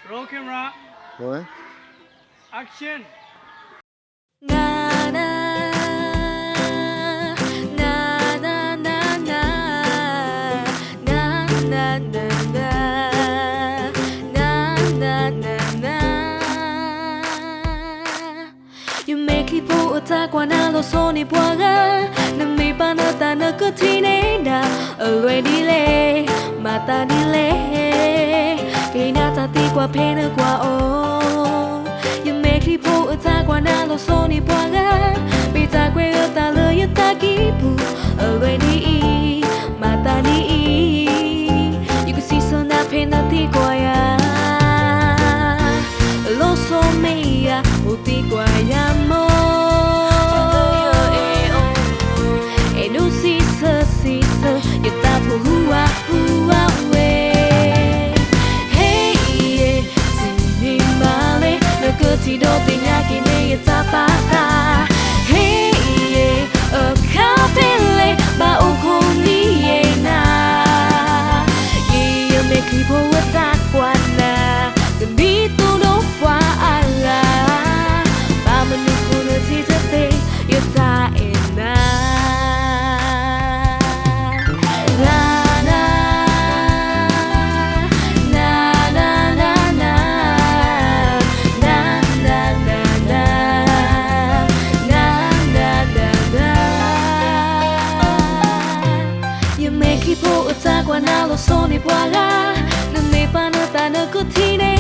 Roll camera. Rồi. Action. Na na na na na na na na na na na na na You make it for a tag when I lost on it boaga na me panata na kutine na already le mata dile kina tati kwa pena kwa o You make it for a tag when I lost on it boaga Bita kwe ta lo ya ta ki pu already mata ni You can see so na pena ti kwa ya Lo so me ya uti kwa ya mo E no si sa ya ta pu hua we Hey yeah si male no kuti do te nya ki ne ya ta pa ta Hey yeah a kapele ba o ko ni ye na Ye me ki po wa ta kwa na The beat to no kwa ala Ba ma nu ko no ti ta te ya ta ina La la na na na na na na na na na na na na You make it po ta kwa na lo so ni bwa la Na me pa na ta na ko ti ne